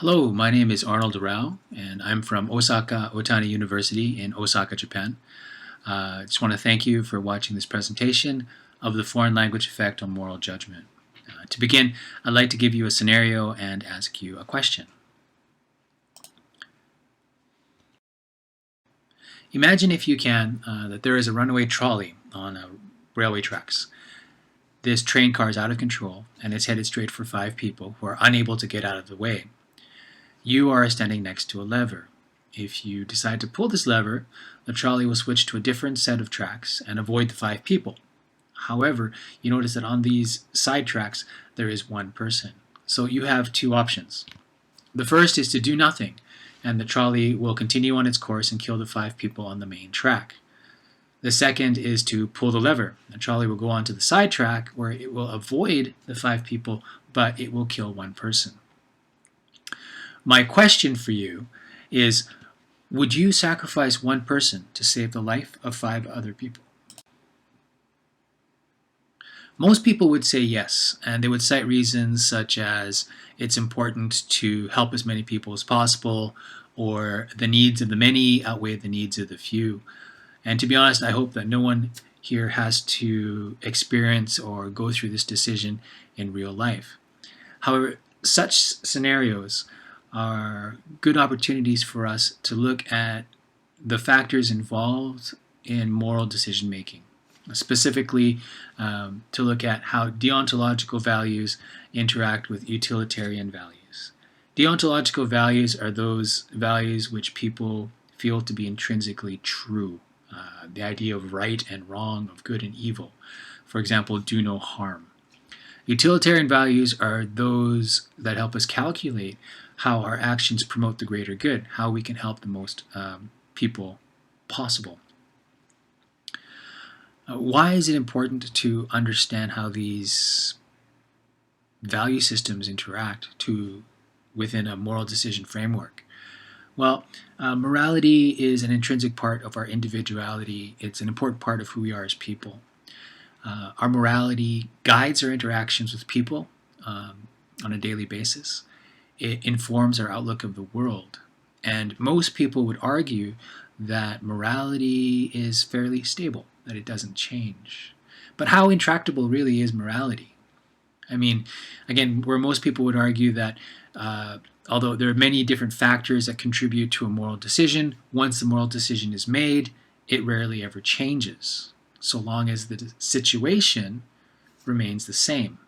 Hello, my name is Arnold Rao, and I'm from Osaka Otani University in Osaka, Japan. I just want to thank you for watching this presentation of the foreign language effect on moral judgment. To begin, I'd like to give you a scenario and ask you a question. Imagine, if you can, that there is a runaway trolley on railway tracks. This train car is out of control, and it's headed straight for 5 people who are unable to get out of the way. You are standing next to a lever. If you decide to pull this lever, the trolley will switch to a different set of tracks and avoid the 5 people. However, you notice that on these side tracks there is 1 person. So you have 2 options. The first is to do nothing, and the trolley will continue on its course and kill the 5 people on the main track. The second is to pull the lever. The trolley will go on to the side track where it will avoid the 5 people, but it will kill 1 person. My question for you is, would you sacrifice 1 person to save the life of 5 other people? Most people would say yes, and they would cite reasons such as it's important to help as many people as possible, or the needs of the many outweigh the needs of the few. And to be honest, I hope that no one here has to experience or go through this decision in real life. However, such scenarios are good opportunities for us to look at the factors involved in moral decision making, specifically to look at how deontological values interact with utilitarian values. Deontological values are those values which people feel to be intrinsically true. The idea of right and wrong, of good and evil. For example, do no harm. Utilitarian values are those that help us calculate how our actions promote the greater good, how we can help the most people possible. Why is it important to understand how these value systems interact within a moral decision framework? Well, morality is an intrinsic part of our individuality. It's an important part of who we are as people. Our morality guides our interactions with people on a daily basis. It informs our outlook of the world. And most people would argue that morality is fairly stable, that it doesn't change. But how intractable really is morality? I mean, again, where most people would argue that although there are many different factors that contribute to a moral decision, once the moral decision is made, it rarely ever changes, so long as the situation remains the same.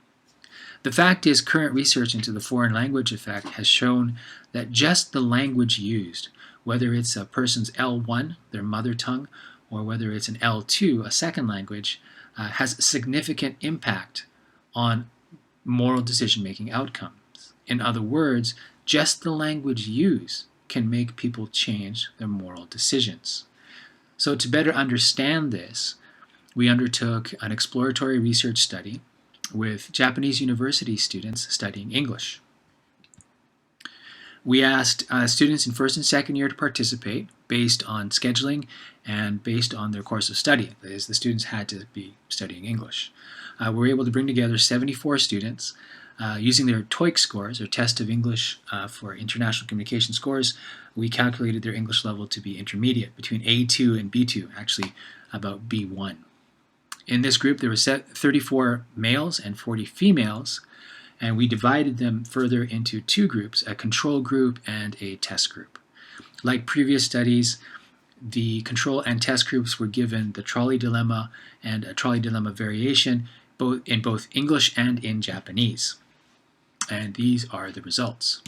The fact is, current research into the foreign language effect has shown that just the language used, whether it's a person's L1, their mother tongue, or whether it's an L2, a second language, has a significant impact on moral decision-making outcomes. In other words, just the language used can make people change their moral decisions. So to better understand this, we undertook an exploratory research study with Japanese university students studying English. We asked students in first and second year to participate based on scheduling and based on their course of study. That is, the students had to be studying English. We were able to bring together 74 students using their TOEIC scores, or Test of English for International Communication scores. We calculated their English level to be intermediate, between A2 and B2, actually about B1. In this group, there were 34 males and 40 females, and we divided them further into 2 groups, a control group and a test group. Like previous studies, the control and test groups were given the trolley dilemma and a trolley dilemma variation in both English and in Japanese. And these are the results.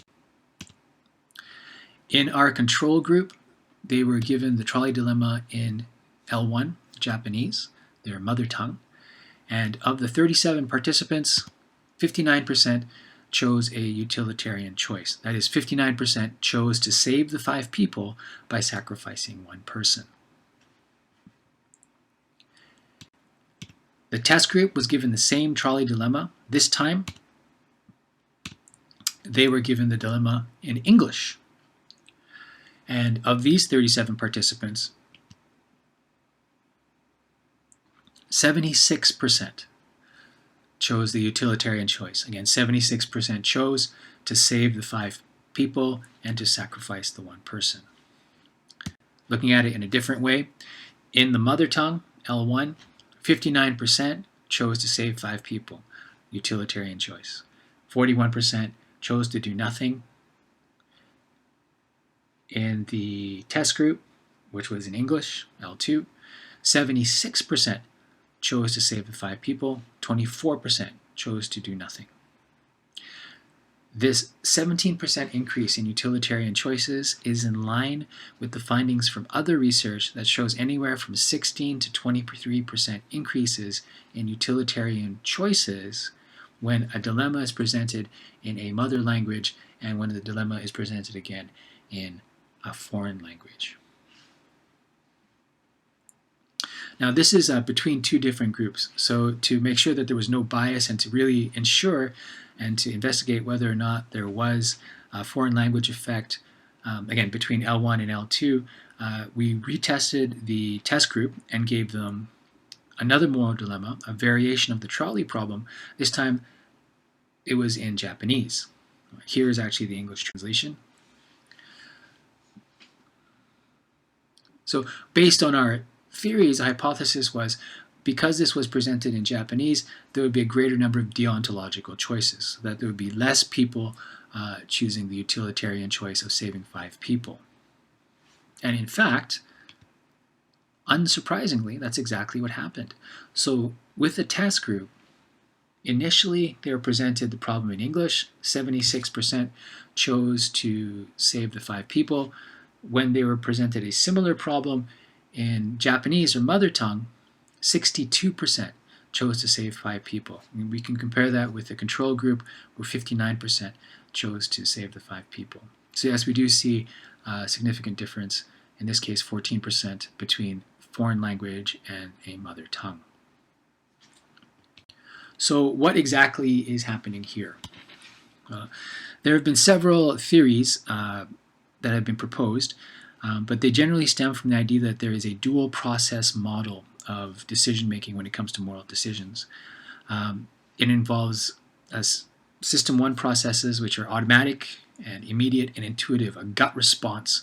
In our control group, they were given the trolley dilemma in L1, Japanese, their mother tongue, and of the 37 participants, 59% chose a utilitarian choice. That is, 59% chose to save the 5 people by sacrificing 1 person. The test group was given the same trolley dilemma. This time, they were given the dilemma in English. And of these 37 participants, 76% chose the utilitarian choice. Again, 76% chose to save the 5 people and to sacrifice the one person. Looking at it in a different way, in the mother tongue, L1, 59% chose to save 5 people, utilitarian choice. 41% chose to do nothing. In the test group, which was in English, L2, 76% chose to save the 5 people, 24% chose to do nothing. This 17% increase in utilitarian choices is in line with the findings from other research that shows anywhere from 16 to 23% increases in utilitarian choices when a dilemma is presented in a mother language and when the dilemma is presented again in a foreign language. Now this is between 2 different groups, so to make sure that there was no bias and to really ensure and to investigate whether or not there was a foreign language effect, again, between L1 and L2, we retested the test group and gave them another moral dilemma, a variation of the trolley problem. This time it was in Japanese. Here is actually the English translation. So based on our theories, the hypothesis was because this was presented in Japanese, there would be a greater number of deontological choices, so that there would be less people choosing the utilitarian choice of saving 5 people. And in fact, unsurprisingly, that's exactly what happened. So with the test group, initially they were presented the problem in English, 76% chose to save the 5 people. When they were presented a similar problem in Japanese or mother tongue, 62% chose to save 5 people. And we can compare that with the control group where 59% chose to save the 5 people. So yes, we do see a significant difference, in this case 14%, between foreign language and a mother tongue. So what exactly is happening here? There have been several theories that have been proposed, but they generally stem from the idea that there is a dual process model of decision making when it comes to moral decisions. It involves system 1 processes, which are automatic and immediate and intuitive, a gut response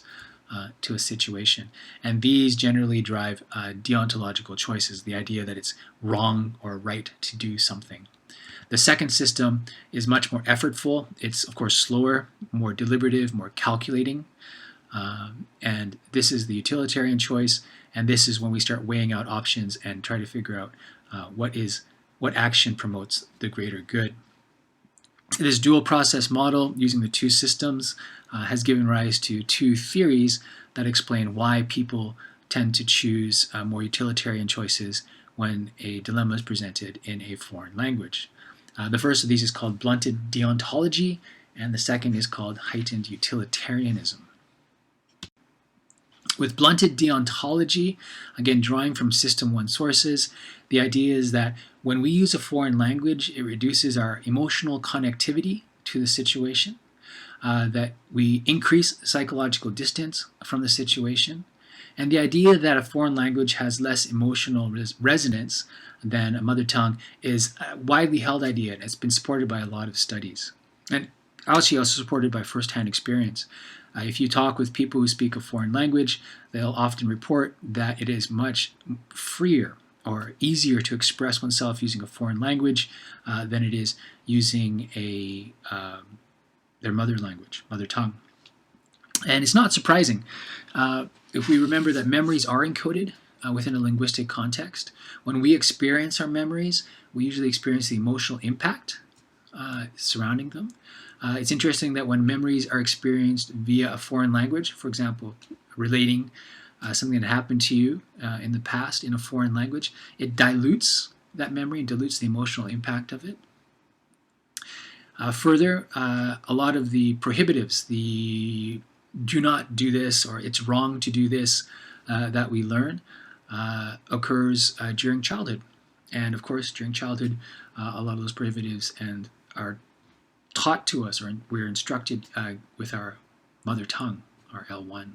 to a situation. And these generally drive deontological choices, the idea that it's wrong or right to do something. The second system is much more effortful. It's, of course, slower, more deliberative, more calculating. And this is the utilitarian choice, and this is when we start weighing out options and try to figure out what action promotes the greater good. This dual process model using the 2 systems has given rise to 2 theories that explain why people tend to choose more utilitarian choices when a dilemma is presented in a foreign language. The first of these is called blunted deontology, and the second is called heightened utilitarianism. With blunted deontology, again drawing from system 1 sources, the idea is that when we use a foreign language, it reduces our emotional connectivity to the situation, that we increase psychological distance from the situation, and the idea that a foreign language has less emotional resonance than a mother tongue is a widely held idea, and it's been supported by a lot of studies. And actually also supported by first-hand experience. If you talk with people who speak a foreign language, they'll often report that it is much freer or easier to express oneself using a foreign language than it is using their mother language, mother tongue. And it's not surprising if we remember that memories are encoded within a linguistic context. When we experience our memories, we usually experience the emotional impact surrounding them. It's interesting that when memories are experienced via a foreign language, for example, relating something that happened to you in the past in a foreign language, it dilutes that memory, dilutes the emotional impact of it. Further, a lot of the prohibitives, the do not do this or it's wrong to do this that we learn occurs during childhood. And of course, during childhood, a lot of those prohibitives are taught to us, or we're instructed with our mother tongue, our L1.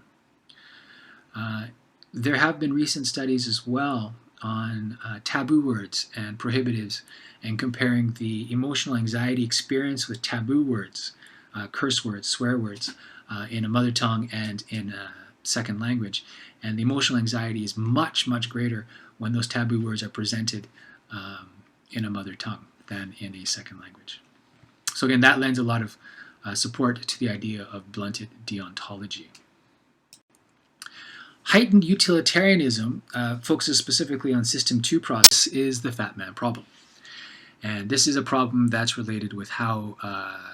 There have been recent studies as well on taboo words and prohibitives and comparing the emotional anxiety experience with taboo words curse words, swear words in a mother tongue and in a second language. And the emotional anxiety is much, much greater when those taboo words are presented in a mother tongue than in a second language. So again, that lends a lot of support to the idea of blunted deontology. Heightened utilitarianism focuses specifically on system 2 process is the fat man problem. And this is a problem that's related with how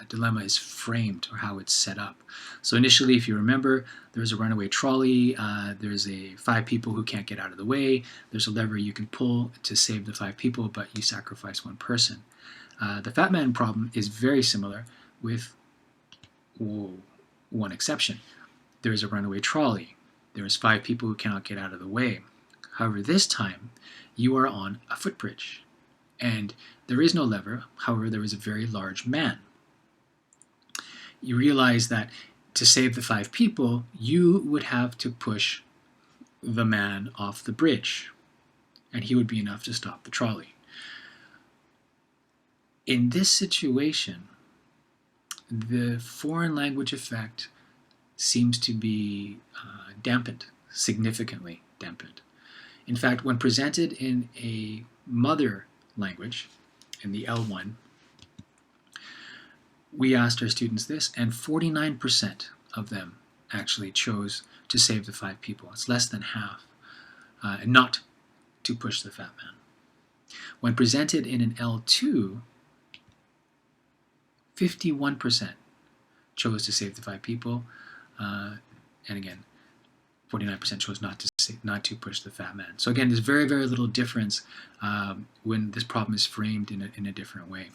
dilemma is framed or how it's set up. So initially, if you remember, there's a runaway trolley, there's 5 people who can't get out of the way, there's a lever you can pull to save the 5 people, but you sacrifice 1 person. The fat man problem is very similar with one exception. There's a runaway trolley. There's 5 people who cannot get out of the way. However, this time, you are on a footbridge. And there is no lever, however, there is a very large man. You realize that to save the 5 people, you would have to push the man off the bridge, and he would be enough to stop the trolley. In this situation, the foreign language effect seems to be dampened, significantly dampened. In fact, when presented in a mother language, in the L1, we asked our students this, and 49% of them actually chose to save the 5 people. It's less than half, and not to push the fat man. When presented in an L2, 51% chose to save the 5 people, and again, 49% chose not to push the fat man. So again, there's very, very little difference when this problem is framed in a different way.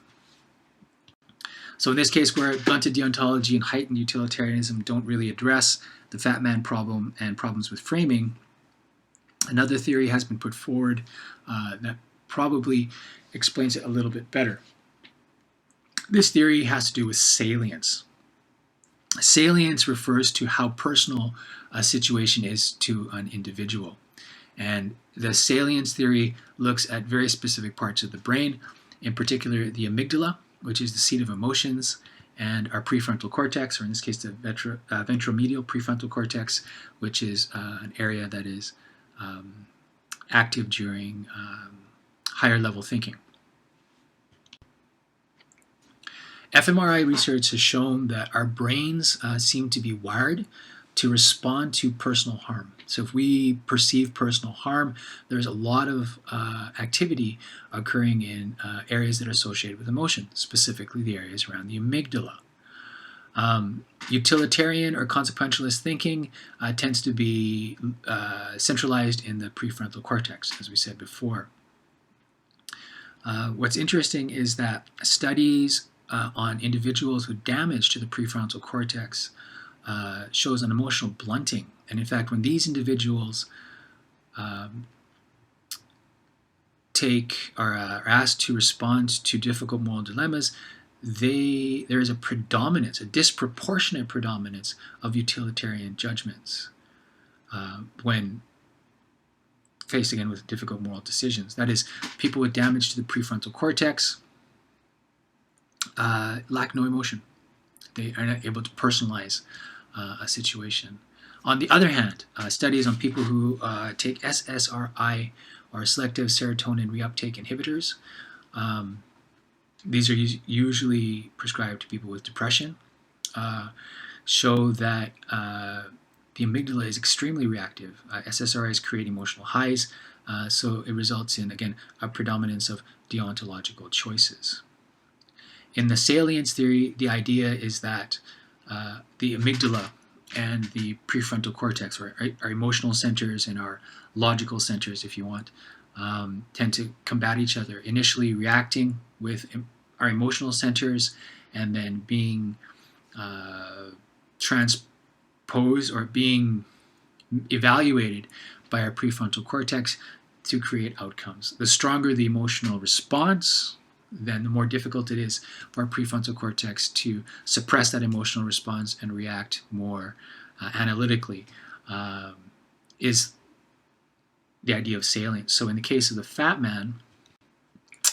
So in this case, where blunted deontology and heightened utilitarianism don't really address the fat man problem and problems with framing, another theory has been put forward that probably explains it a little bit better. This theory has to do with salience. Salience refers to how personal a situation is to an individual. And the salience theory looks at very specific parts of the brain, in particular the amygdala, which is the seat of emotions, and our prefrontal cortex, or in this case the ventromedial prefrontal cortex, which is an area that is active during higher level thinking. fMRI research has shown that our brains seem to be wired to respond to personal harm. So if we perceive personal harm, there's a lot of activity occurring in areas that are associated with emotion, specifically the areas around the amygdala. Utilitarian or consequentialist thinking tends to be centralized in the prefrontal cortex, as we said before. What's interesting is that studies on individuals with damage to the prefrontal cortex shows an emotional blunting. And in fact, when these individuals are asked to respond to difficult moral dilemmas, there is a predominance, a disproportionate predominance of utilitarian judgments when faced again with difficult moral decisions. That is, people with damage to the prefrontal cortex lack no emotion. They are not able to personalize a situation. On the other hand, studies on people who take SSRI, or selective serotonin reuptake inhibitors, these are usually prescribed to people with depression, show that the amygdala is extremely reactive. SSRIs create emotional highs, so it results in, again, a predominance of deontological choices. In the salience theory, the idea is that the amygdala and the prefrontal cortex, or our emotional centers and our logical centers, if you want, tend to combat each other, initially reacting with our emotional centers and then being transposed or being evaluated by our prefrontal cortex to create outcomes. The stronger the emotional response, then the more difficult it is for our prefrontal cortex to suppress that emotional response and react more analytically, is the idea of salience. So in the case of the fat man,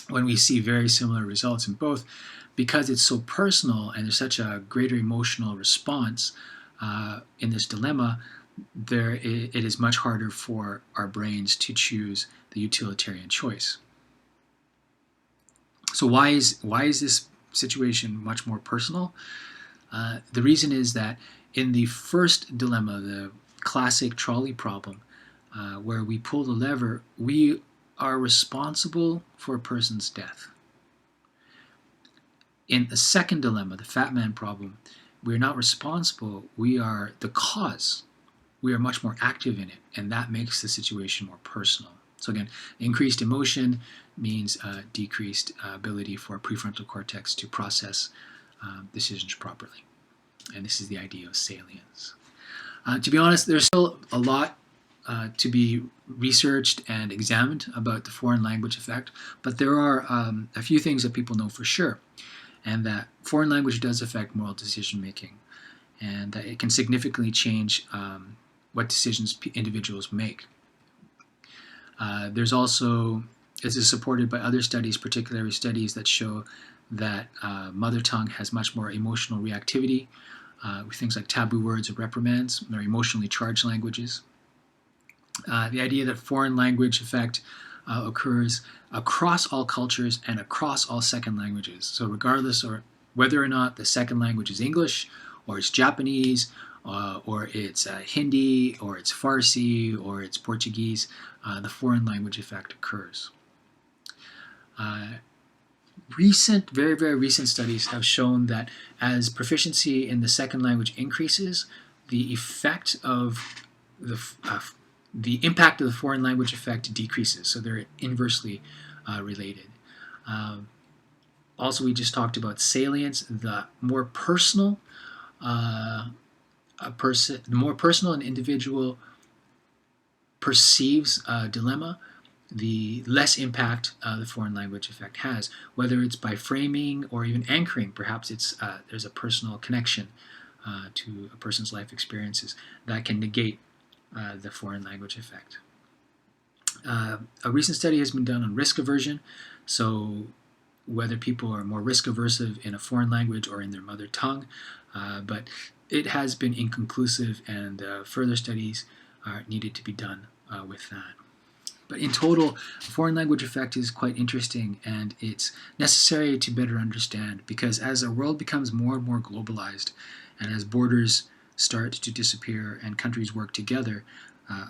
when we see very similar results in both, because it's so personal and there's such a greater emotional response in this dilemma, it is much harder for our brains to choose the utilitarian choice. So why is this situation much more personal? The reason is that in the first dilemma, the classic trolley problem, where we pull the lever, we are responsible for a person's death. In the second dilemma, the fat man problem, we're not responsible, we are the cause. We are much more active in it, and that makes the situation more personal. So again, increased emotion means decreased ability for prefrontal cortex to process decisions properly. And this is the idea of salience. To be honest, there's still a lot to be researched and examined about the foreign language effect, but there are a few things that people know for sure, and that foreign language does affect moral decision making, and that it can significantly change what decisions individuals make. There's also, this is supported by other studies, particularly studies that show that mother tongue has much more emotional reactivity with things like taboo words or reprimands, or emotionally charged languages. The idea that foreign language effect occurs across all cultures and across all second languages. So regardless of whether or not the second language is English, or it's Japanese, or it's Hindi, or it's Farsi, or it's Portuguese, the foreign language effect occurs. Very, very recent studies have shown that as proficiency in the second language increases, the effect of the impact of the foreign language effect decreases. So they're inversely related. Also, we just talked about salience. The more personal the more personal an individual perceives a dilemma, the less impact the foreign language effect has, whether it's by framing or even anchoring. Perhaps there's a personal connection to a person's life experiences that can negate the foreign language effect. A recent study has been done on risk aversion, so whether people are more risk aversive in a foreign language or in their mother tongue, but it has been inconclusive, and further studies are needed to be done with that. But in total, the foreign language effect is quite interesting, and it's necessary to better understand, because as our world becomes more and more globalized, and as borders start to disappear and countries work together,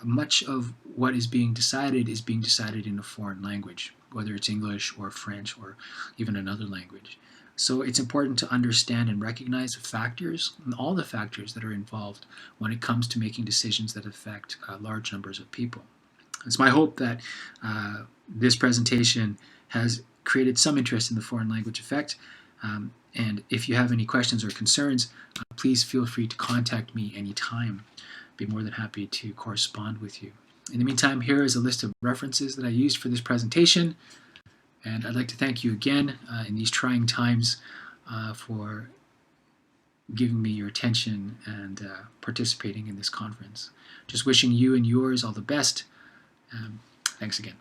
much of what is being decided in a foreign language, whether it's English or French or even another language. So it's important to understand and recognize the factors, and all the factors that are involved when it comes to making decisions that affect large numbers of people. It's my hope that this presentation has created some interest in the foreign language effect. And if you have any questions or concerns, please feel free to contact me anytime. I'd be more than happy to correspond with you. In the meantime, here is a list of references that I used for this presentation. And I'd like to thank you again in these trying times for giving me your attention and participating in this conference. Just wishing you and yours all the best. Thanks again.